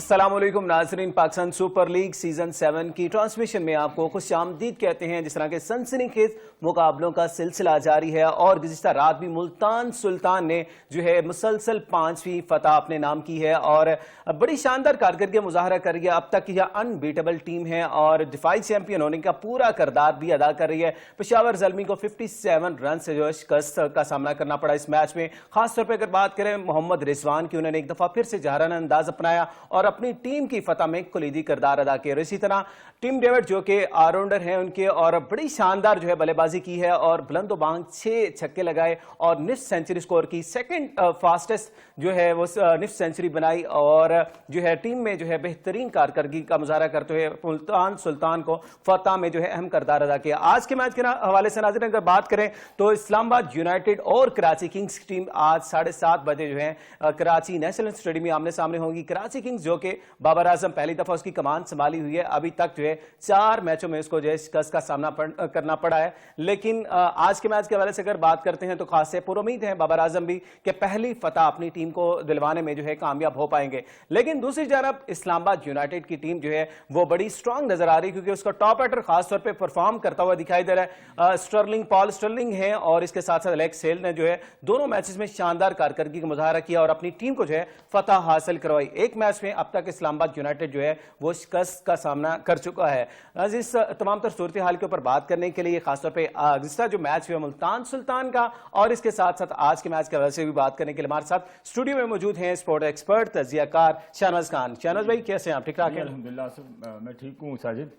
अस्सलामुअलैकुम नाज़रीन, Pakistan super league season 7 की ट्रांसमिशन में आपको खुशामदीद कहते हैं। जिस तरह के सनसनीखेज मुकाबलों का सिलसिला जारी है और गुज़िश्ता रात भी मुल्तान सुल्तान ने जो है मुसलसल 5वीं फतह अपने नाम की है और बड़ी शानदार कारकर्दगी मुजाहरा कर रही है। अब तक यह अनबीटेबल टीम है और दिफाई चैंपियन होने का पूरा किरदार भी अदा कर रही है। पेशावर ज़ल्मी को 57 रन से जो है शिकस्त का सामना करना पड़ा इस मैच में। खासतौर पर अगर बात करें मोहम्मद रिजवान की, उन्होंने एक दफा फिर से जहराना अंदाज अपनाया और अपनी टीम की फतह में कुलीदी किरदार अदा किया। इसी तरह टिम डेविड जो कि ऑलराउंडर हैं उनके, और बड़ी शानदार जो है बल्लेबाजी की है और बुलंदोबांग 6 छक्के लगाए और निफ्ट सेंचुरी स्कोर की। सेकंड फास्टेस्ट जो है वो निफ्ट सेंचुरी बनाई और जो है टीम में जो है बेहतरीन कारकर्दगी का मुजाहरा करते हुए मुल्तान सुल्तान को फतह में जो है अहम किरदार अदा किया। आज के मैच के हवाले से नाज़रीन अगर बात करें तो इस्लामाबाद यूनाइटेड और कराची किंग्स की टीम आज 7:30 बजे जो है कराची नेशनल स्टेडियम में आमने सामने होंगी। कराची किंग्स जो कि बाबर आजम पहली दफा उसकी कमान संभाली हुई है, अभी तक जो है 4 मैचों में उसको जो है शिकस्त का सामना करना पड़ा है। लेकिन आज के मैच के हवाले से अगर बात करते हैं तो खास से पुरुम्मीद है बाबर आजम भी कि पहली फतह अपनी टीम को दिलवाने में जो है कामयाब हो पाएंगे। लेकिन दूसरी जानब इस्लामाबाद यूनाइटेड की टीम जो है वो बड़ी स्ट्रांग नजर आ रही है क्योंकि उसका टॉप बैटर खासतौर पर परफॉर्म करता हुआ दिखाई दे रहा है। पॉल स्टर्लिंग है और इसके साथ साथ एलेक्स सेल ने जो है दोनों मैचेस में शानदार कारकर्दगी का मुजाहरा किया और अपनी टीम को जो है फतह हासिल करवाई। एक मैच में अब तक इस्लामाबाद यूनाइटेड जो है वो शिकस्त का सामना कर चुका है। इस तमाम तर सूरत हाल के ऊपर बात करने के लिए खासतौर पर जिसका जो मैच हुआ मुल्तान सुल्तान का और इसके साथ साथ आज के मैच के हवाले से भी बात करने के लिए हमारे साथ स्टूडियो में मौजूद हैं स्पोर्ट एक्सपर्ट तजियाकार शहनाज खान। शहनाज भाई कैसे हैं आप? ठीक ठाक हैं? अल्हम्दुलिल्लाह मैं ठीक हूँ साजिद।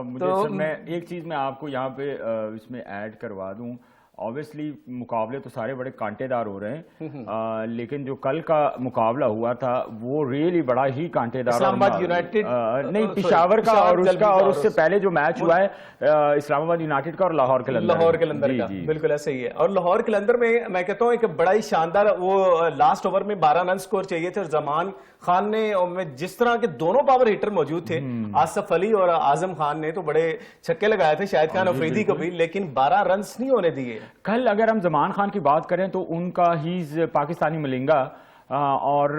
मुझे मैं एक चीज़ मैं आपको यहाँ पे इसमें ऐड करवा दूँ। ऑब्वियसली मुकाबले तो सारे बड़े कांटेदार हो रहे हैं, लेकिन जो कल का मुकाबला हुआ था वो रियली बड़ा ही कांटेदार। इस्लामाबाद यूनाइटेड नहीं, पेशावर का और उसका और उससे पहले जो मैच हुआ है इस्लामाबाद यूनाइटेड का और लाहौर कलंदर का। बिल्कुल ऐसा ही है। और लाहौर कलंदर में मैं कहता हूँ एक बड़ा ही शानदार वो लास्ट ओवर में 12 रन स्कोर चाहिए थे और जमान खान ने जिस तरह के दोनों पावर हिटर मौजूद थे, आसफ अली और आजम खान ने तो बड़े छक्के लगाए थे, शाहिद खान अफरीदी को भी, लेकिन 12 रन नहीं होने दिए। कल अगर हम जमान खान की बात करें तो उनका ही पाकिस्तानी मलिंगा और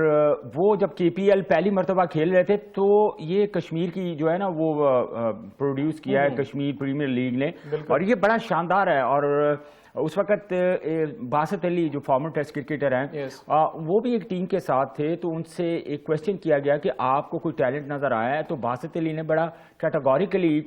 वो जब KPL पहली मरतबा खेल रहे थे तो ये कश्मीर की जो है ना वो प्रोड्यूस किया है कश्मीर प्रीमियर लीग ने और ये बड़ा शानदार है। और उस वक्त बासित अली जो फॉर्मर टेस्ट क्रिकेटर हैं वो भी एक टीम के साथ थे, तो उनसे एक क्वेश्चन किया गया कि आपको कोई टैलेंट नज़र आया है, तो बासित अली ने बड़ा कैटेगोरिकली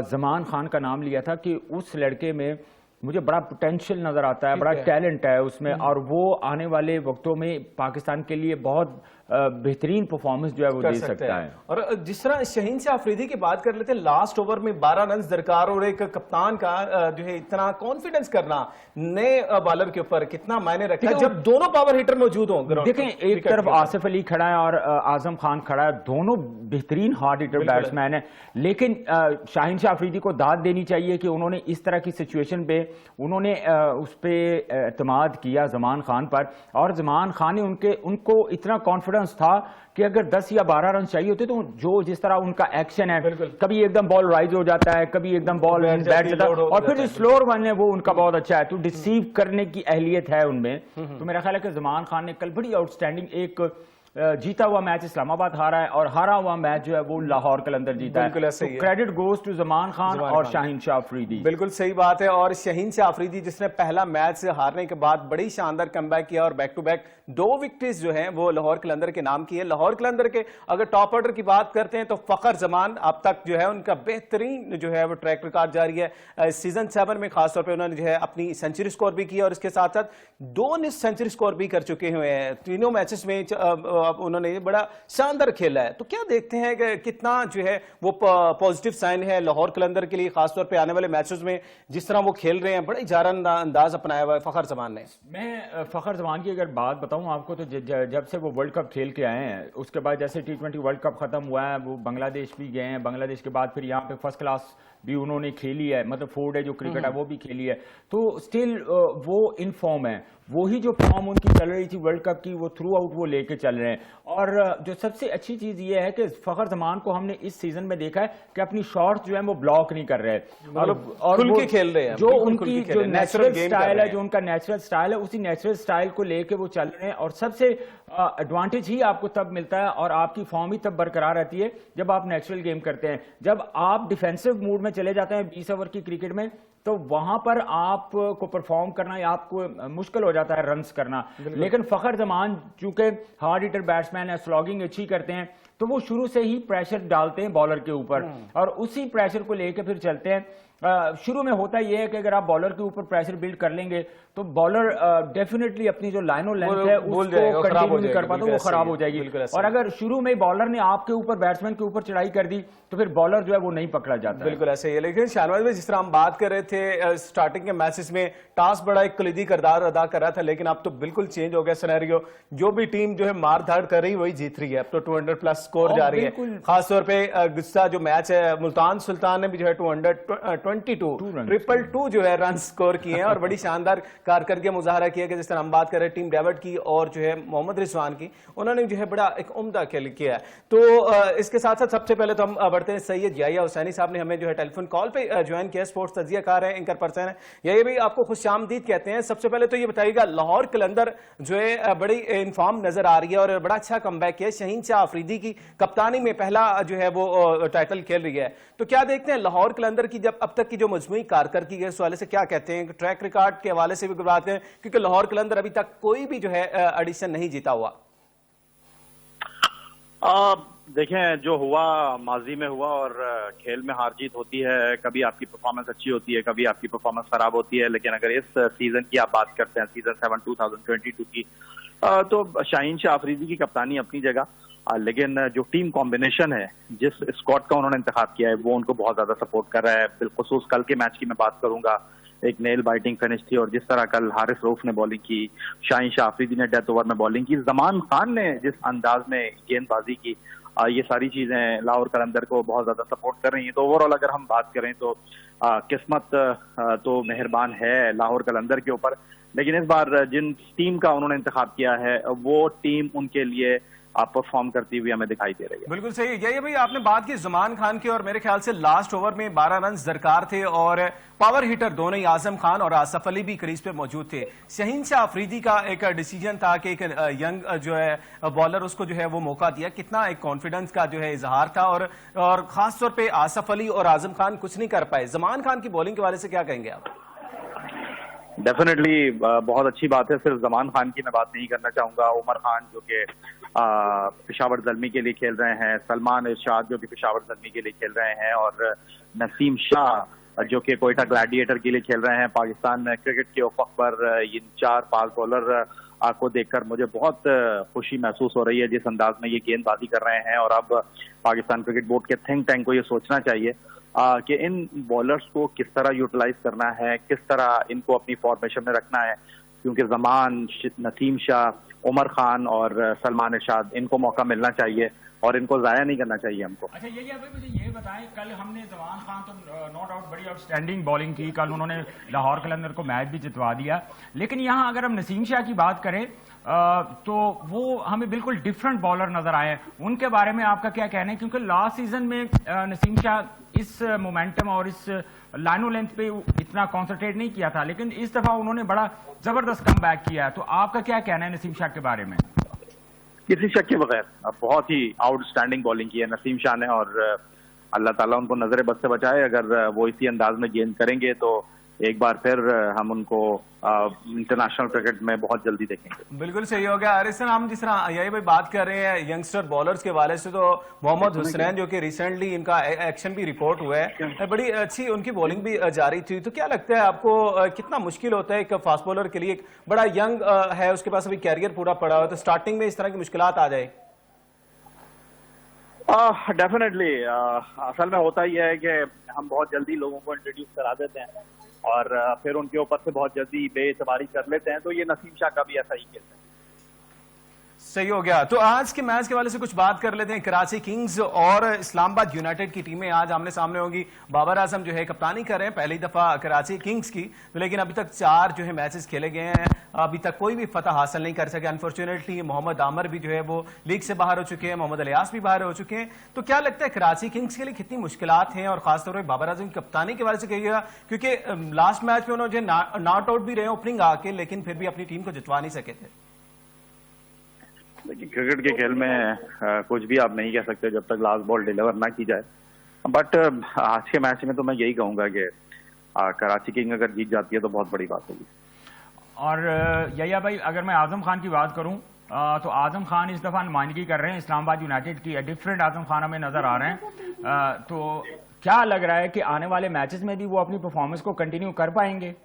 जमान खान का नाम लिया था कि उस लड़के में मुझे बड़ा पोटेंशियल नज़र आता है, बड़ा टैलेंट है उसमें और वो आने वाले वक्तों में पाकिस्तान के लिए बहुत बेहतरीन परफॉर्मेंस जो है वो दे सकता है। और जिस तरह शहीन से आफरीदी की बात कर लेते हैं, लास्ट ओवर में 12 रन दरकार और एक कप्तान का जो है इतना कॉन्फिडेंस करना नए बॉलर के ऊपर कितना मायने रखता है जब दोनों पावर हिटर मौजूद हों। देखें, एक तरफ आसिफ अली खड़ा है और आजम खान खड़ा है, दोनों बेहतरीन हार्ड हिटर बैट्समैन है, लेकिन शाहीन शाह आफरीदी को दाद देनी चाहिए कि उन्होंने इस तरह की सिचुएशन पे उन्होंने उस पर एतमाद किया जमान खान पर और जमान खान ने उनको इतना कॉन्फिडेंस था कि अगर 10 या 12 रन चाहिए होते तो जो जिस तरह उनका एक्शन है, कभी एकदम बॉल राइज हो जाता है, कभी एकदम बॉल बैठ जाता है और फिर जो स्लोअर वन है वो उनका बहुत अच्छा है, तो डिसीव करने की अहलियत है उनमें। तो मेरा ख्याल है कि जमान खान ने कल बड़ी आउटस्टैंडिंग एक जीता हुआ मैच इस्लामाबाद हारा है और हारा हुआ मैच जो है वो लाहौर कलंदर जीता है। तो credit goes to Zaman Khan और शाहीन शाह अफरीदी। बिल्कुल सही बात है। और शाहीन शाह अफरीदी जिसने पहला मैच से हारने के बाद बड़ी शानदार कमबैक किया और बैक टू बैक 2 विकेट्स जो हैं वो लाहौर कलंदर के नाम की है। लाहौर कलंदर के अगर टॉप ऑर्डर की बात करते हैं तो फखर जमान अब तक जो है उनका बेहतरीन जो है वो ट्रैक रिकॉर्ड जारी है। सीजन 7 में खासतौर पर उन्होंने जो है अपनी सेंचुरी स्कोर भी किया और इसके साथ साथ 2 सेंचुरी स्कोर भी कर चुके हुए हैं। तीनों मैचेस में उन्होंने बड़ा शानदार खेला है। तो क्या देखते हैं कि कितना जो है वो पॉजिटिव साइन है लाहौर कलंदर के लिए, खासतौर पे आने वाले मैचेस में जिस तरह वो खेल रहे हैं, बड़ा जारंदा अंदाज अपनाया हुआ है फखर जमान ने। मैं फखर जमान की अगर बात बताऊं आपको तो जब से वो वर्ल्ड कप खेल के आए हैं उसके बाद जैसे T20 वर्ल्ड कप खत्म हुआ है वो बांग्लादेश भी गए हैं, बांग्लादेश के बाद फिर यहाँ पे फर्स्ट क्लास भी उन्होंने खेली है, मतलब 4 डे जो क्रिकेट है वो भी खेली है, तो स्टिल वो इन फॉर्म है। वही जो फॉर्म उनकी चल रही थी वर्ल्ड कप की, वो थ्रू आउट वो लेके चल रहे हैं। और जो सबसे अच्छी चीज ये है कि फखर जमान को हमने इस सीजन में देखा है कि अपनी शॉट्स जो है वो ब्लॉक नहीं कर रहे और खुल के खेल रहे हैं, जो उनकी जो नेचुरल स्टाइल है, जो उनका नेचुरल स्टाइल है, उसी नेचुरल स्टाइल को लेके वो चल रहे हैं। और सबसे एडवांटेज ही आपको तब मिलता है और आपकी फॉर्म ही तब बरकरार रहती है जब आप नेचुरल गेम करते हैं। जब आप डिफेंसिव मूड में चले जाते हैं 20 ओवर की क्रिकेट में, तो वहां पर आपको परफॉर्म करना या आपको मुश्किल हो जाता है रन्स करना। लेकिन फखर जमान चूंकि हार्ड हिटर बैट्समैन है, स्लॉगिंग अच्छी करते हैं, तो वो शुरू से ही प्रेशर डालते हैं बॉलर के ऊपर और उसी प्रेशर को लेकर फिर चलते हैं। शुरू में होता यह है कि अगर आप बॉलर के ऊपर प्रेशर बिल्ड कर लेंगे तो बॉलर डेफिनेटली अपनी जो लाइन और लेंथ है उसको कंटिन्यू नहीं कर पाता, वो खराब हो जाएगी। और अगर शुरू में बॉलर ने आपके ऊपर, बैट्समैन के ऊपर चढ़ाई कर दी तो फिर बॉलर जो है वो नहीं पकड़ा जाता। बिल्कुल ऐसे ही है। लेकिन शाहनवाज भाई, जिस तरह हम बात कर रहे थे स्टार्टिंग के मैचेस में, टॉस बड़ा एक कलीदी किरदार अदा कर रहा था, लेकिन अब तो बिल्कुल चेंज हो गया सिनेरियो। जो भी टीम जो है मार धाड़ कर रही वही जीत रही है। अब तो 200 प्लस स्कोर जा रही है। खासतौर पर गुस्सा जो मैच है, मुल्तान सुल्तान ने भी जो है 222 222 जो है रन स्कोर किए हैं और बड़ी शानदार कारकर्दगी मुजाहरा किया कि जिस तरह हम बात कर रहे हैं टीम डेविड की और जो है मोहम्मद रिजवान की, उन्होंने जो है बड़ा एक उम्दा खेल किया है। तो इसके साथ साथ सबसे पहले तो हम बढ़ते हैं, सैयद याहिया हुसैनी साहब ने हमें जो है टेलीफोन कॉल पे ज्वाइन किया, स्पोर्ट्स तज्जियाकार है, एंकर पर्सन है। याहिया भाई, आपको खुशामदीद कहते हैं। सबसे पहले तो ये बताइएगा, लाहौर कलंदर जो है बड़ी इनफॉर्म नजर आ रही है और बड़ा अच्छा कमबैक किया। शहीन शाह अफरीदी की कप्तानी में पहला जो है वो टाइटल खेल रही है, तो क्या देखते हैं लाहौर कलंदर की जब अब तक की जो मजमूई कारकर्दगी के हवाले से क्या कहते हैं? ट्रैक रिकॉर्ड के हवाले से भी बात करें, क्योंकि लाहौर कलंदर अभी तक कोई भी जो है एडिशन नहीं जीता हुआ। देखें, जो हुआ माजी में हुआ और खेल में हार जीत होती है, कभी आपकी परफॉर्मेंस अच्छी होती है, कभी आपकी परफॉर्मेंस खराब होती है। लेकिन अगर इस सीजन की आप बात करते हैं, सीजन 7 2022 की, तो शाहीन शाह अफरीदी की कप्तानी अपनी जगह, लेकिन जो टीम कॉम्बिनेशन है, जिस स्क्वाड का उन्होंने इंतखाब किया है, वो उनको बहुत ज्यादा सपोर्ट कर रहा है। बिलखुसूस कल के मैच की मैं बात करूंगा, एक नेल बाइटिंग फिनिश थी और जिस तरह कल हारिस रऊफ ने बॉलिंग की, शाहीन शाह अफरीदी ने डेथ ओवर में बॉलिंग की, जमान खान ने जिस अंदाज में गेंदबाजी की, ये सारी चीजें लाहौर कलंदर को बहुत ज्यादा सपोर्ट कर रही हैं। तो ओवरऑल अगर हम बात करें तो किस्मत तो मेहरबान है लाहौर कलंदर के ऊपर, लेकिन इस बार जिन टीम का उन्होंने इंतखाब किया है वो टीम उनके लिए परफॉर्म करती हुई हमें दिखाई दे रही है। बिल्कुल सही है। ये भाई, आपने बात की जमान खान की और मेरे ख्याल से लास्ट ओवर में 12 रन दरकार थे और पावर हिटर दोनों ही आजम खान और आसफ अली भी क्रीज पे मौजूद थे। शहीन शाह अफरीदी का एक डिसीजन था कि एक यंग जो है बॉलर, उसको जो है वो मौका दिया, कितना एक कॉन्फिडेंस का जो है इजहार था। और खासतौर पर आसफ अली और आजम खान कुछ नहीं कर पाए। जमान खान की बॉलिंग के बारे से क्या कहेंगे आप? डेफिनेटली बहुत अच्छी बात है। सिर्फ जमान खान की मैं बात नहीं करना चाहूंगा, उमर खान जो कि पेशावर ज़ल्मी के लिए खेल रहे हैं, सलमान इरशाद जो कि पेशावर ज़ल्मी के लिए खेल रहे हैं, और नसीम शाह जो कि कोयटा ग्लैडिएटर के लिए खेल रहे हैं। पाकिस्तान क्रिकेट के उफक पर इन 4 फास्ट बॉलर को देखकर मुझे बहुत खुशी महसूस हो रही है, जिस अंदाज में ये गेंदबाजी कर रहे हैं। और अब पाकिस्तान क्रिकेट बोर्ड के थिंक टैंक को ये सोचना चाहिए कि इन बॉलर्स को किस तरह यूटिलाइज करना है, किस तरह इनको अपनी फॉर्मेशन में रखना है, क्योंकि जमान, नसीम शाह, उमर खान और सलमान इरशाद, इनको मौका मिलना चाहिए और इनको जाया नहीं करना चाहिए हमको। अच्छा, ये मुझे ये बताएं, कल हमने जमान खान तो नो डाउट बड़ी आउटस्टैंडिंग बॉलिंग की, कल उन्होंने लाहौर कलंदर को मैच भी जितवा दिया, लेकिन यहाँ अगर हम नसीम शाह की बात करें तो वो हमें बिल्कुल डिफरेंट बॉलर नजर आए। उनके बारे में आपका क्या कहना है? क्योंकि लास्ट सीजन में नसीम शाह इस मोमेंटम और इस लाइनो लेंथ पे इतना कॉन्सेंट्रेट नहीं किया था, लेकिन इस दफा उन्होंने बड़ा जबरदस्त कम बैक किया है। तो आपका क्या कहना है नसीम शाह के बारे में? किसी शक के बगैर बहुत ही आउटस्टैंडिंग बॉलिंग की है नसीम शाह ने, और अल्लाह ताला उनको नजर बद से बचाए। अगर वो इसी अंदाज में गेंद करेंगे तो एक बार फिर हम उनको इंटरनेशनल क्रिकेट में बहुत जल्दी देखेंगे। बिल्कुल सही हो गया। अरे सर, हम जिस तरह यही भाई बात कर रहे हैं यंगस्टर बॉलर्स के वाले से, तो मोहम्मद हुसैन जो कि रिसेंटली इनका एक्शन भी रिपोर्ट हुआ है, बड़ी अच्छी उनकी बॉलिंग भी जारी थी। तो क्या लगता है आपको, कितना मुश्किल होता है एक फास्ट बॉलर के लिए? एक बड़ा यंग है, उसके पास अभी कैरियर पूरा पड़ा हुआ है, तो स्टार्टिंग में इस तरह की मुश्किलात आ जाए? डेफिनेटली असल में होता ही है कि हम बहुत जल्दी लोगों को इंट्रोड्यूस करा देते हैं और फिर उनके ऊपर से बहुत जल्दी बेएतबारी कर लेते हैं। तो ये नसीम शाह का भी ऐसा ही केस है। सही हो गया। तो आज के मैच के वाले से कुछ बात कर लेते हैं। कराची किंग्स और इस्लामाबाद यूनाइटेड की टीमें आज आमने सामने होंगी। बाबर आजम जो है कप्तानी कर रहे हैं पहली दफा कराची किंग्स की, तो लेकिन अभी तक 4 जो है मैचेस खेले गए हैं, अभी तक कोई भी फतह हासिल नहीं कर सके। अनफॉर्चुनेटली मोहम्मद आमर भी जो है वो लीग से बाहर हो चुके हैं, मोहम्मद अलियास भी बाहर हो चुके हैं। तो क्या लगता है कराची किंग्स के लिए कितनी मुश्किलात हैं, और खासतौर पर बाबर आजम की कप्तानी के बारे से कहिएगा, क्योंकि लास्ट मैच में उन्होंने नॉट आउट भी रहे ओपनिंग आके, लेकिन फिर भी अपनी टीम को जितवा नहीं सके थे। देखिए, क्रिकेट के खेल में कुछ भी आप नहीं कह सकते जब तक लास्ट बॉल डिलीवर ना की जाए। बट आज के मैच में तो मैं यही कहूंगा कि कराची किंग अगर जीत जाती है तो बहुत बड़ी बात होगी। और यहिया भाई, अगर मैं आजम खान की बात करूं तो आजम खान इस दफा नुमाइंदगी कर रहे हैं इस्लामाबाद यूनाइटेड की। डिफरेंट आजम खान हमें नजर आ रहे हैं। तो क्या लग रहा है कि आने वाले मैचेस में भी वो अपनी परफॉर्मेंस को कंटिन्यू कर पाएंगे?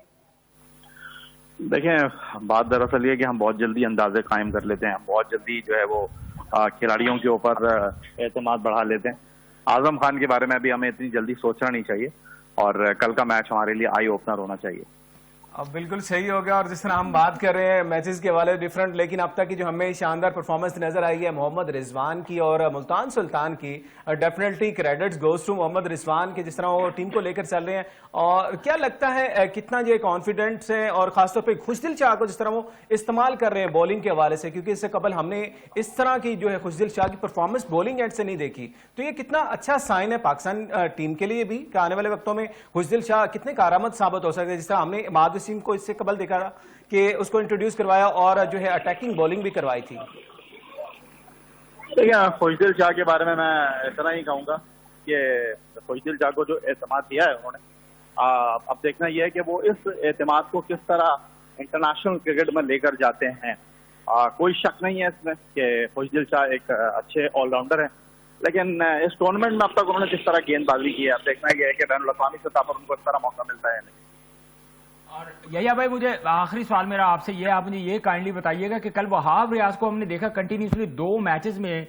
देखें, बात दरअसल ये कि हम बहुत जल्दी अंदाजे कायम कर लेते हैं, बहुत जल्दी जो है वो खिलाड़ियों के ऊपर एतमाद बढ़ा लेते हैं। आजम खान के बारे में भी हमें इतनी जल्दी सोचना नहीं चाहिए, और कल का मैच हमारे लिए आई ओपनर होना चाहिए। अब बिल्कुल सही हो गया। और जिस तरह हम बात कर रहे हैं मैचेस के वाले डिफरेंट, लेकिन अब तक की जो हमें शानदार परफॉर्मेंस नजर आई है मोहम्मद रिजवान की और मुल्तान सुल्तान की, definitely credits goes to Mohammad Rizwan के, जिस तरह वो टीम को लेकर चल रहे हैं। और क्या लगता है कितना ये कॉन्फिडेंट है, और खासतौर पर खुशदिल शाह को जिस तरह वो इस्तेमाल कर रहे हैं बॉलिंग के हवाले से, क्योंकि इससे कबल हमने इस तरह की जो है खुशदिल शाह की परफॉर्मेंस बॉलिंग एंड से नहीं देखी। तो ये कितना अच्छा साइन है पाकिस्तान टीम के लिए भी कि आने वाले वक्तों में खुशदिल शाह कितने कारआमद साबित हो सकते हैं। जिस तरह हमने इमाद वसीम को इससे कबल देखा था कि उसको इंट्रोड्यूस करवाया और जो है अटैकिंग बॉलिंग भी करवाई थी। देखिए, खुशदिल शाह के बारे में मैं इतना ही कहूंगा कि खुशदिल शाह को जो एतमाद दिया है उन्होंने, अब देखना यह है कि वो इस एतमाद को किस तरह इंटरनेशनल क्रिकेट में लेकर जाते हैं। कोई शक नहीं है इसमें कि खुशदिल शाह एक अच्छे ऑलराउंडर हैं, लेकिन इस टूर्नामेंट में अब तक उन्होंने जिस तरह गेंदबाजी की है, अब देखना यह है कि बैनुल अक़वामी सतह पर उनको इस तरह मौका मिलता है नहीं। और यहिया भाई, मुझे आखिरी सवाल मेरा आपसे ये, आप मुझे ये काइंडली बताइएगा कि कल वहाब रियाज को हमने देखा कंटिन्यूसली 2 मैचेस में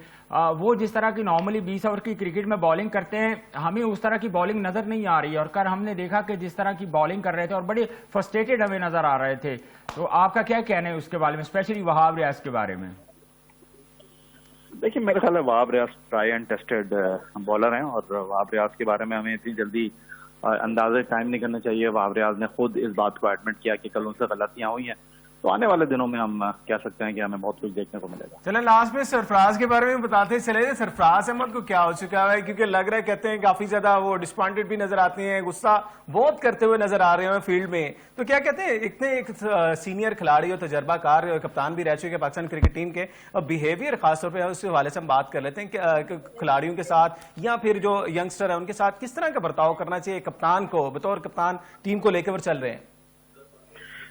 वो जिस तरह की नॉर्मली 20 ओवर की क्रिकेट में बॉलिंग करते हैं, हमें उस तरह की बॉलिंग नजर नहीं आ रही। और कल हमने देखा कि जिस तरह की बॉलिंग कर रहे थे और बड़े फ्रस्ट्रेटेड हमें नजर आ रहे थे। तो आपका क्या कहना है उसके बारे में, स्पेशली वहाब रियाज के बारे में? देखिए, मेरे ख्याल है Wahab Riaz try and tested bowler हैं, और वहाब रियाज के बारे में हमें इतनी जल्दी अंदाजे टाइम नहीं करना चाहिए। वहाब रियाज ने खुद इस बात को एडमिट किया कि कल उनसे गलतियां हुई हैं, तो आने वाले दिनों में हम कह सकते हैं कि हमें बहुत कुछ देखने को मिलेगा। चलें लास्ट में सरफराज के बारे में बताते चले। सरफराज अहमद को क्या हो चुका है, क्योंकि लग रहा है कहते हैं काफी ज्यादा वो डिसअपॉइंटेड भी नजर आते हैं, गुस्सा बहुत करते हुए नजर आ रहे हैं फील्ड में। तो क्या कहते हैं, इतने एक सीनियर खिलाड़ी और तजर्बाकार कप्तान भी रह चुके पाकिस्तान क्रिकेट टीम के, और बिहेवियर खासतौर पर उसके हवाले से हम बात कर लेते हैं खिलाड़ियों के साथ या फिर जो यंगस्टर है उनके साथ किस तरह का बर्ताव करना चाहिए कप्तान को, बतौर कप्तान टीम को लेकर चल रहे हैं?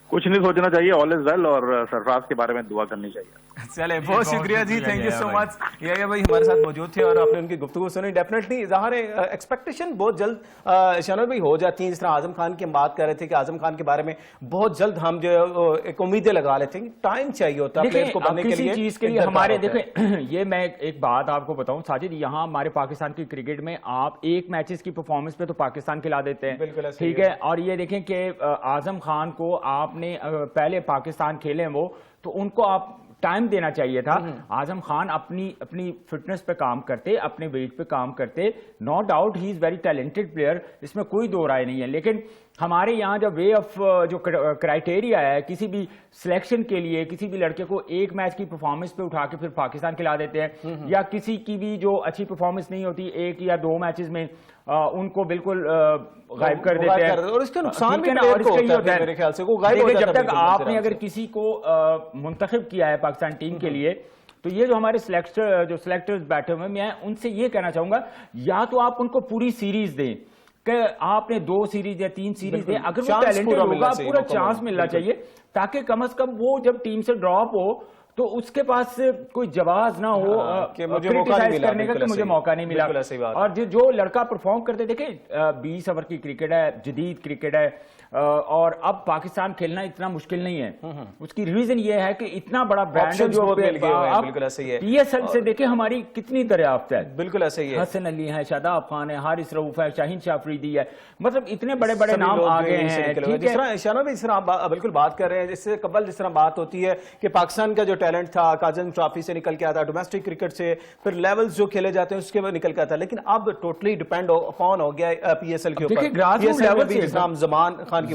कुछ नहीं सोचना चाहिए, ऑल इज वेल, और सरफराज के बारे में दुआ करनी चाहिए। चले, बहुत शुक्रिया जी, थैंक यू सो मच। ये भाई हमारे साथ मौजूद थे और आपने उनकी गुफ्तगू सुनी। डेफिनेटली ज़ाहिर है एक्सपेक्टेशन बहुत जल्द शानोर भाई हो जाती हैं। जिस तरह आजम खान की हम बात कर रहे थे कि आजम खान के बारे में बहुत जल्द हम जो एक उम्मीदें लगा लेते हैं, टाइम चाहिए होता है प्लेयर को बनने के लिए, चीज के लिए हमारे। देखें, ये मैं एक बात आपको बताऊं साजिद, यहाँ हमारे पाकिस्तान की क्रिकेट में आप एक मैचेस की परफॉर्मेंस पे तो पाकिस्तान खिला देते हैं, ठीक है। और ये देखें कि आजम खान को आपने पहले पाकिस्तान खेले वो, तो उनको आप टाइम देना चाहिए था। आजम खान अपनी फिटनेस पे काम करते, अपने वेट पे काम करते। No doubt he is very talented player, इसमें कोई दो राय नहीं है। लेकिन हमारे यहाँ जो वे ऑफ जो क्राइटेरिया है किसी भी सिलेक्शन के लिए, किसी भी लड़के को एक मैच की परफॉर्मेंस पे उठा के फिर पाकिस्तान खिला देते हैं, या किसी की भी जो अच्छी परफॉर्मेंस नहीं होती 1 या 2 मैचेस में उनको बिल्कुल गायब कर देते हैं, और इसका नुकसान भी प्लेयर को होता है मेरे ख्याल से। वो गायब हो जाता है। जब तक आपने अगर किसी को मुंतखब किया है पाकिस्तान टीम के लिए, तो ये जो हमारे सिलेक्टर्स बैठे हुए, मैं उनसे ये कहना चाहूंगा, या तो आप उनको पूरी सीरीज दें कि आपने 2 सीरीज या 3 सीरीज दें, अगर वो टैलेंटेड होगा पूरा चांस मिलना चाहिए, ताकि कम से कम वो जब टीम से ड्रॉप हो तो उसके पास कोई जवाब ना हो कि मुझे क्रिटिसाइज करने का कि मुझे मौका नहीं मिला। और जो लड़का परफॉर्म करते, देखे 20 ओवर की क्रिकेट है, जदीद क्रिकेट है, और अब पाकिस्तान खेलना इतना मुश्किल नहीं है। उसकी रीजन ये है कि इतना बड़ा ब्रांड है जो बिल्कुल ऐसे ही है। PSL से देखे हमारी कितनी दरियाफ्त है, बिल्कुल ऐसे ही है। हसन अली है, शादाब खान है, हारिस रऊफ है, शाहीन शाह अफरीदी है, मतलब इतने बड़े बड़े नाम आ गए हैं। जिस तरह बिल्कुल बात कर रहे हैं, इससे कबल जिस तरह बात होती है कि पाकिस्तान का जो टैलेंट था, काजन ट्रॉफी से निकल के आता, डोमेस्टिक क्रिकेट से, फिर लेवल्स जो खेले जाते हैं उसके बाद निकल के आता, लेकिन अब टोटली डिपेंड अपॉन हो गया पीएसएल के ऊपर। जमान खान की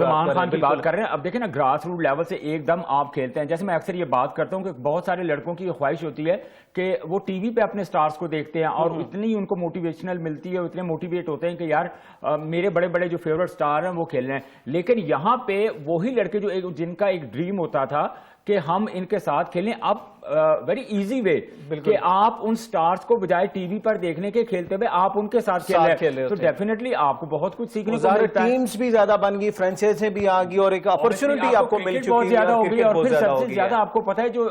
बात कर रहे हैं। अब देखिए ना, ग्रास रूट लेवल से एकदम आप खेलते हैं। जैसे मैं अक्सर ये बात करता हूँ कि बहुत सारे लड़कों की ख्वाहिश होती है कि वो टीवी पे अपने स्टार्स को देखते हैं और इतनी उनको मोटिवेशनल मिलती है, इतने मोटिवेट होते हैं कि यार मेरे बड़े बड़े जो फेवरेट स्टार हैं वो खेल रहे हैं। लेकिन यहाँ पे वही लड़के जो जिनका एक ड्रीम होता था कि हम इनके साथ खेलें, अब वेरी इजी वे कि आप उन स्टार्स को बजाय टीवी पर देखने के खेलते हुए आप उनके साथ खेल रहे हैं, तो डेफिनेटली आपको बहुत कुछ सीखने को मिलता है। टीम्स भी ज्यादा बन गई, फ्रेंचाइजें भी आ गई और एक अपॉर्चुनिटी आपको मिल चुकी है, बहुत ज्यादा हो गई। और फिर सबसे ज्यादा आपको पता है जो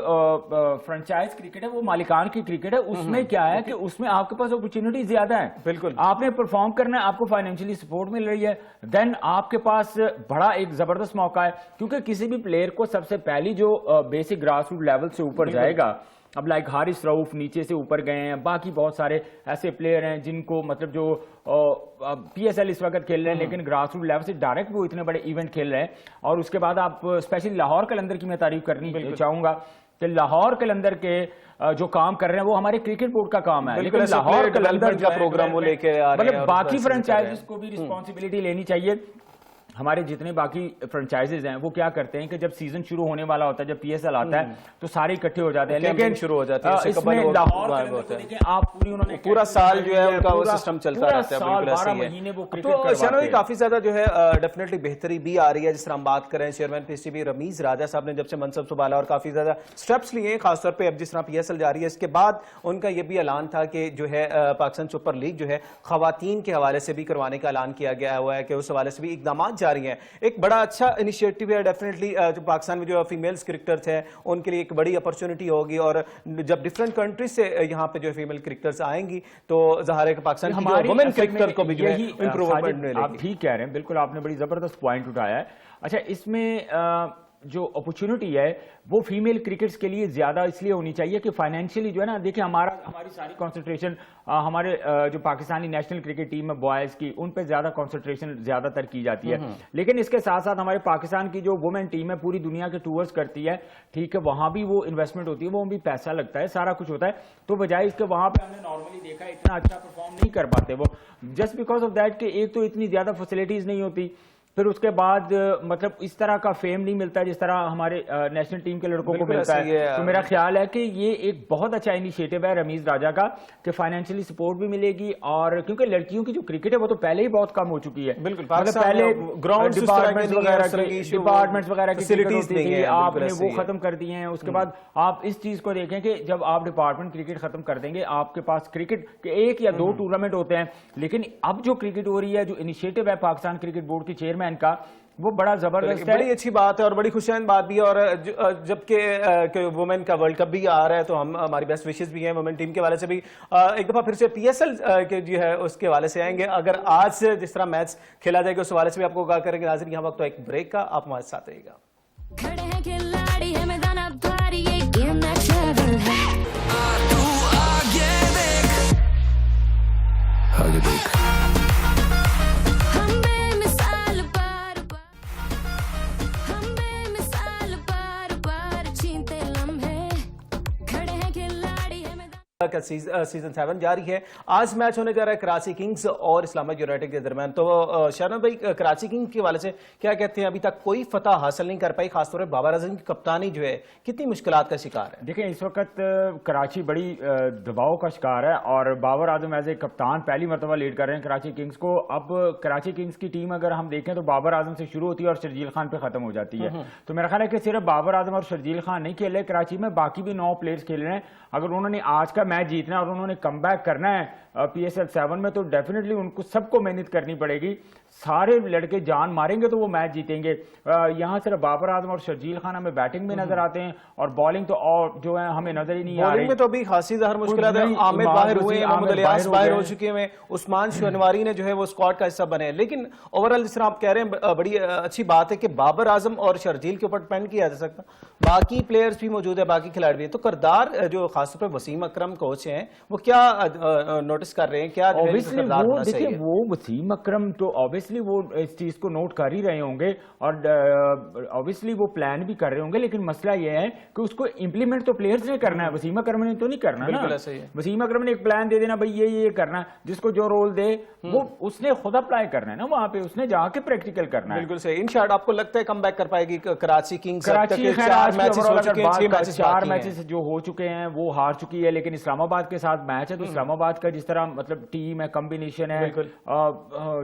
फ्रेंचाइज क्रिकेट है वो मालिकान की क्रिकेट है, उसमें क्या है कि उसमें आपके पास अपॉर्चुनिटी ज्यादा है। बिल्कुल, आपने परफॉर्म करना है, आपको फाइनेंशियली सपोर्ट मिल रही है, देन आपके पास बड़ा एक जबरदस्त मौका है। क्योंकि किसी भी प्लेयर को सबसे पहली जो बेसिक ग्रास रूट लेवल से ऊपर जाएगा, अब लाइक हारिस रऊफ नीचे से ऊपर गए हैं, बाकी बहुत सारे ऐसे प्लेयर हैं जिनको मतलब जो पीएसएल इस वक्त खेल रहे हैं लेकिन ग्रास रूट लेवल से डायरेक्ट वो इतने बड़े इवेंट खेल रहे हैं। और उसके बाद आप स्पेशली लाहौर कलंदर की मैं तारीफ करनी चाहूंगा कि लाहौर कलंदर के जो काम कर रहे हैं वो हमारे क्रिकेट बोर्ड का काम है, लेकिन लाहौर कलंदर का प्रोग्राम वो लेके आ रहे हैं। मतलब बाकी फ्रेंचाइजीज को भी रिस्पॉन्सिबिलिटी लेनी चाहिए। हमारे जितने बाकी फ्रेंचाइजेज हैं वो क्या करते हैं कि जब सीजन शुरू होने वाला होता है, जब पीएसएल आता है तो सारे इकट्ठे हो जाते हैं, लेकिन शुरू हो जाती है इसमें लाहौर आप पूरी उन्होंने पूरा साल जो है उनका वो सिस्टम चलता रहता है, 12 महीने वो क्रिकेट तो शनो काफी ज्यादा जो है डेफिनेटली बेहतरी भी आ रही है। जिस तरह हम बात करें चेयरमैन पीसीबी रमीज राजा साहब ने जब से मनसब संभाला और काफी ज्यादा स्टेप्स लिए हैं, खासतौर पर अब जिस तरह पीएसएल जा रही है, इसके बाद उनका यह भी ऐलान था कि जो है पाकिस्तान सुपर लीग जो है खवातीन के हवाले से भी करवाने का ऐलान किया गया हुआ है कि उस हवाले से भी इकदाम जारी हैं। एक बड़ा अच्छा इनिशिएटिव है डेफिनेटली, जो पाकिस्तान में जो फीमेल्स क्रिकेटर्स हैं उनके लिए एक बड़ी अपॉर्चुनिटी होगी, और जब डिफरेंट कंट्रीज से यहाँ पे जो फीमेल क्रिकेटर्स आएंगी तो ज़ाहिर है कि पाकिस्तान की वुमेन क्रिकेटर को भी जो है इंप्रूवमेंट मिलेगी। आप ठीक कह रहे हैं, बिल्कुल आपने बड़ी जबरदस्त पॉइंट उठाया है। अच्छा, इसमें जो अपॉर्चुनिटी है वो फीमेल क्रिकेट्स के लिए ज्यादा इसलिए होनी चाहिए कि फाइनेंशियली जो है ना, देखिए हमारी सारी कंसंट्रेशन हमारे जो पाकिस्तानी नेशनल क्रिकेट टीम है बॉयज की, उन पे ज्यादा कंसंट्रेशन ज्यादातर की जाती है। लेकिन इसके साथ साथ हमारे पाकिस्तान की जो वुमेन टीम है पूरी दुनिया के टूर्स करती है, ठीक है, वहां भी वो इन्वेस्टमेंट होती है, वो भी पैसा लगता है, सारा कुछ होता है, तो बजाय इसके वहां पे हमने नॉर्मली देखा है इतना अच्छा परफॉर्म नहीं कर पाते वो, जस्ट बिकॉज ऑफ दैट कि एक तो इतनी ज्यादा फैसिलिटीज नहीं होती, फिर उसके बाद मतलब इस तरह का फेम नहीं मिलता जिस तरह हमारे नेशनल टीम के लड़कों को मिलता है। तो मेरा ख्याल है कि ये एक बहुत अच्छा इनिशिएटिव है रमीज राजा का कि फाइनेंशियली सपोर्ट भी मिलेगी, और क्योंकि लड़कियों की जो क्रिकेट है वो तो पहले ही बहुत कम हो चुकी है। बिल्कुल, मतलब पहले ग्राउंड डिपार्टमेंट्स वगैरह की फैसिलिटीज थी, आपने वो खत्म कर दिए हैं। उसके बाद आप इस चीज को देखें कि जब आप डिपार्टमेंट क्रिकेट खत्म कर देंगे, आपके पास क्रिकेट के 1 या 2 टूर्नामेंट होते हैं, लेकिन अब जो क्रिकेट हो रही है, जो इनिशिएटिव है पाकिस्तान क्रिकेट बोर्ड के चेयरमैन का, वो बड़ा जबरदस्त है, बड़ी अच्छी बात है और बड़ी खुशहाल बात भी है। और जबकि वुमेन का वर्ल्ड कप भी आ रहा है तो हम हमारी बेस्ट विशेस भी हैं वुमेन टीम के वाले से भी। एक दफा फिर से पीएसएल के जो है उसके हवाले से आएंगे, अगर आज से जिस तरह मैच खेला जाएगा उस हवाले से भी आपको कहा करेंगे। नाज़रीन, यहाँ वक्त तो एक ब्रेक का, आप हमारे साथ रहिएगा। का सीजन 7 जारी है। आज मैच होने जा रहा है कराची किंग्स और इस्लामाबाद यूनाइटेड के दरमियान। तो शरन भाई, कराची किंग्स के हवाले से क्या कहते हैं? अभी तक कोई फतह हासिल नहीं कर पाई, खासतौर पर बाबर आजम की कप्तानी जो है कितनी मुश्किलात का शिकार है। देखिए, इस वक्त कराची बड़ी दबाव का शिकार है और बाबर आजम एज ए कप्तान पहली मरतबा लीड कर रहे हैं कराची किंग्स को। अब कराची किंग्स की टीम अगर हम देखें तो बाबर आजम से शुरू होती है और शर्जील खान पे खत्म हो जाती है। तो मेरा ख्याल है कि सिर्फ बाबर आजम और शर्जील खान नहीं खेल रहे कराची में, बाकी भी 9 प्लेयर्स खेल रहे हैं। अगर उन्होंने आज का मैच जीतना है और उन्होंने कमबैक करना है पीएसएल 7 में, तो डेफिनेटली उनको सबको मेहनत करनी पड़ेगी। सारे लड़के जान मारेंगे तो वो मैच जीतेंगे। यहाँ सिर्फ बाबर आजम और शर्जील खान हमें बैटिंग में नजर आते हैं और बॉलिंग तो और जो है हमें नजर ही नहीं आ रही। में तो अभी खासी ज़हर मुश्किल है। आमिर बाहर हुए, मोहम्मद इलियास बाहर हो चुके हैं, उस्मान शहनवारी ने जो है वो स्क्वाड का हिस्सा बने। लेकिन ओवरऑल जिस तरह आप कह रहे हैं, बड़ी अच्छी बात है कि बाबर आजम और शर्जील के ऊपर डिपेंड किया जा सकता, बाकी प्लेयर्स भी मौजूद है, बाकी खिलाड़ी भी है। तो करदार जो खासतौर पर वसीम अकरम कोच हैं वो क्या नोटिस कर रहे हैं, क्या जो है ऑब्वियसली किरदार वो होना देखिए चाहिए? वो वसीम अकरम तो ऑब्वियसली वो इस चीज को नोट कर ही रहे होंगे और ऑब्वियसली वो प्लान भी कर रहे होंगे, लेकिन मसला ये है कि उसको इंप्लीमेंट तो प्लेयर्स ने करना है, वसीम अकरम ने तो नहीं करना बिल्कुल ना। ऐसा ही है। वसीम अकरम ने एक प्लान दे देना भाई ये करना है, जिसको जो रोल दे वो उसने खुद अप्लाई करना है ना, वहां पे उसने जाके प्रैक्टिकल करना है। बिल्कुल सही। इन शॉर्ट आपको लगता है कम बैक कर पाएगी कराची किंग्स? कराची खैर चार आज की मैचेस हो overall चुके अगर हैं, 6 बात मैचेस चार बाकी हैं। मैचेस जो हो चुके हैं वो हार चुकी है, लेकिन इस्लामाबाद के साथ मैच है तो इस्लामाबाद का जिस तरह मतलब टीम है, कॉम्बिनेशन है,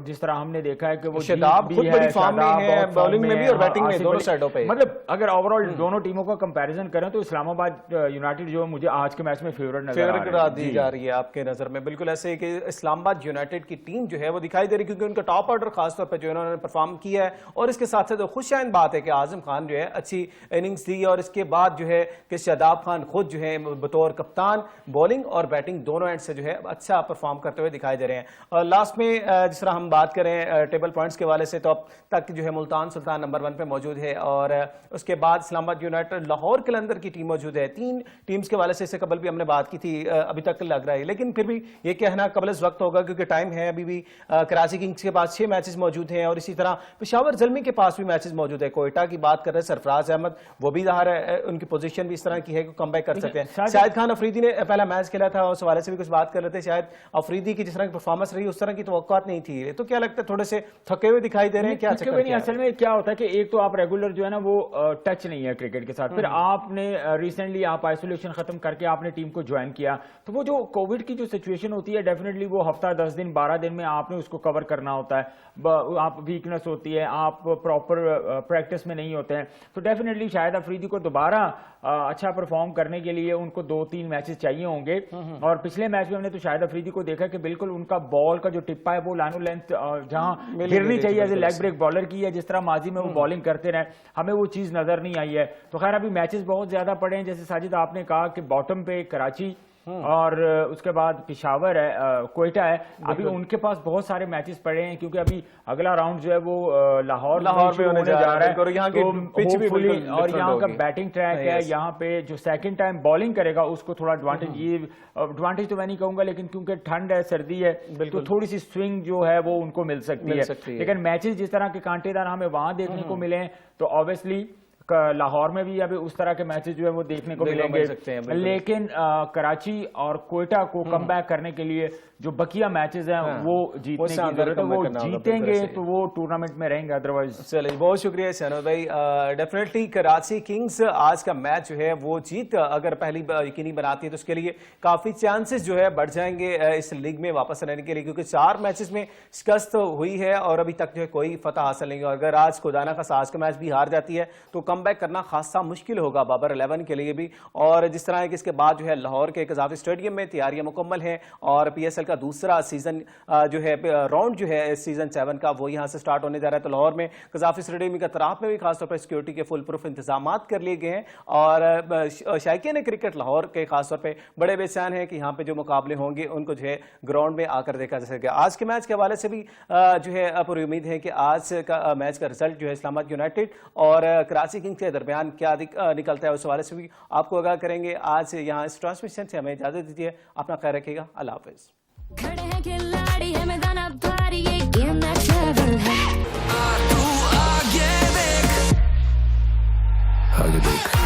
जिस तरह हमने देखा है कि वो शादाब जीत खुद भी बड़ी है, फॉर्म में शादाब है, बहुत बॉलिंग फॉर्म में भी है, और बैटिंग में, आसिफ दोनों अली। साइडों पे। मतलब अगर ओवरऑल दोनों टीमों का कंपैरिजन करें तो इस्लामाबाद यूनाइटेड जो है मुझे आज के मैच में फेवरेट नजर आ फेवरेट रहा है। दी जा रही है आपके नजर में? बिल्कुल ऐसे ही कि इस्लामाबाद यूनाइटेड की टीम जो है वो दिखाई दे रही है, क्योंकि उनका टॉप ऑर्डर खासतौर पर जो है उन्होंने परफॉर्म किया है, और इसके साथ साथ खुशआइन बात है कि आजम खान जो है अच्छी इनिंग्स दी, और इसके बाद जो है कि शादाब खान खुद जो है बतौर कप्तान बॉलिंग और बैटिंग दोनों एंड से जो है अच्छा परफॉर्म करते हुए दिखाई दे रहे हैं। और लास्ट में जिस तरह हम बात करें टेबल पॉइंट्स के वाले से, तो अब तक जो है मुल्तान सुल्तान नंबर 1 पे मौजूद है, और उसके बाद इस्लामाबाद यूनाइटेड, लाहौर कलंदर की टीम मौजूद है। 3 टीम्स के वाले से इससे कबल भी हमने बात की थी, अभी तक लग रहा है, लेकिन फिर भी ये कहना कबल इस वक्त होगा क्योंकि टाइम है अभी भी। कराची किंग्स के पास 6 मैचेस मौजूद हैं, और इसी तरह पेशावर ज़ल्मी के पास भी मैचेस मौजूद है। कोयटा की बात कर रहे हैं सरफराज अहमद, वो भी ज़ाहिर है उनकी पोजीशन भी इस तरह की है कि कमबैक कर सकते हैं। शाहिद खान अफरीदी ने पहला मैच खेला था, उस हवाले से भी कुछ बात कर रहे थे। शायद अफरीदी की जिस तरह की परफॉर्मेंस रही उस तरह की तवक्कुआत नहीं थी, तो क्या लगता है थोड़े से थके हुए दिखाई दे रहे हैं? क्या थके हुए नहीं, असल में क्या होता है कि एक तो आप रेगुलर जो है ना वो टच नहीं है क्रिकेट के साथ, फिर आपने रिसेंटली आप आइसोलेशन खत्म करके आपने टीम को ज्वाइन किया, तो वो जो कोविड की जो सिचुएशन होती है डेफिनेटली वो हफ्ता 10 दिन 12 दिन में आपने उसको कवर करना होता है। आप वीकनेस होती है, आप प्रॉपर प्रैक्टिस में नहीं होते हैं, तो डेफिनेटली शायद अफरीदी को दोबारा अच्छा परफॉर्म करने के लिए उनको 2-3 मैचेस चाहिए होंगे। और पिछले मैच में हमने तो शायद अफरीदी को देखा कि बिल्कुल उनका बॉल का जो टिप्पा है वो लाइनो लेंथ जहां गिरनी चाहिए as a leg break bowler की है, जिस तरह माजी में वो बॉलिंग करते रहे, हमें वो चीज नजर नहीं आई है। तो खैर अभी मैचेस बहुत ज्यादा पड़े हैं, जैसे साजिद आपने कहा कि बॉटम पे कराची और उसके बाद पिशावर है, कोयटा है, अभी उनके पास बहुत सारे मैचेस पड़े हैं, क्योंकि अभी अगला राउंड जो है वो लाहौर में होने जा रहा है, यहाँ की पिच भी बिल्कुल और यहाँ का होगी। बैटिंग ट्रैक है, यहाँ पे जो सेकंड टाइम बॉलिंग करेगा उसको थोड़ा एडवांटेज, ये एडवांटेज तो मैं नहीं कहूंगा, लेकिन क्योंकि ठंड है, सर्दी है, तो थोड़ी सी स्विंग जो है वो उनको मिल सकती है। लेकिन मैचेस जिस तरह के कांटेदार हमें वहां देखने को मिले हैं, तो ऑब्वियसली लाहौर में भी अभी उस तरह के मैचेस जो है वो देखने को मिलेंगे, लेकिन कराची और कोयटा को कम बैक करने के लिए जो बकिया मैचेस हैं वो जीतने की जरूरत है, वो जीतेंगे तो वो टूर्नामेंट में रहेंगे, अदरवाइज। चलिए बहुत शुक्रिया सैनोद भाई। डेफिनेटली कराची किंग्स आज का मैच जो है वो जीत अगर पहली यकीनी बनाती है तो उसके लिए काफी चांसेस जो है बढ़ जाएंगे इस लीग में वापस रहने के लिए, क्योंकि 4 मैचेस में शिकस्त हुई है और अभी तक जो है कोई फतह हासिल नहीं हुआ। अगर आज खुदाना का आज का मैच भी हार जाती है तो कमबैक करना खासा मुश्किल होगा बाबर 11 के लिए भी। और जिस तरह है कि इसके बाद जो है लाहौर के कजाफी स्टेडियम में तैयारियां मुकम्मल हैं, और PSL का दूसरा सीजन जो है राउंड जो है सीजन 7 का वो यहां से स्टार्ट होने जा रहा है। तो लाहौर में कजाफी स्टेडियम के तराफ में भी खासतौर पर सिक्योरिटी के फुल प्रूफ इंतजाम कर लिए गए हैं, और शायकीन क्रिकेट लाहौर के खासतौर पर बड़े बेचैन हैं कि यहाँ पे जो मुकाबले होंगे उनको जो है ग्राउंड में आकर देखा जा सके। आज के मैच के हवाले से भी जो है पूरी उम्मीद है कि आज का मैच का रिजल्ट जो है इस्लामाबाद यूनाइटेड और कराची किंग्स के दरमियान क्या निकलता है उस हवाले से भी आपको आगाह करेंगे। आज यहाँ इस ट्रांसमिशन से हमें इजाजत दीजिए, अपना ख्याल रखिएगा, अल्लाह हाफिज। खड़े हैं खिलाड़ी है मैदान अब भारी, ये गेम ना ट्रैवल है। आगे देख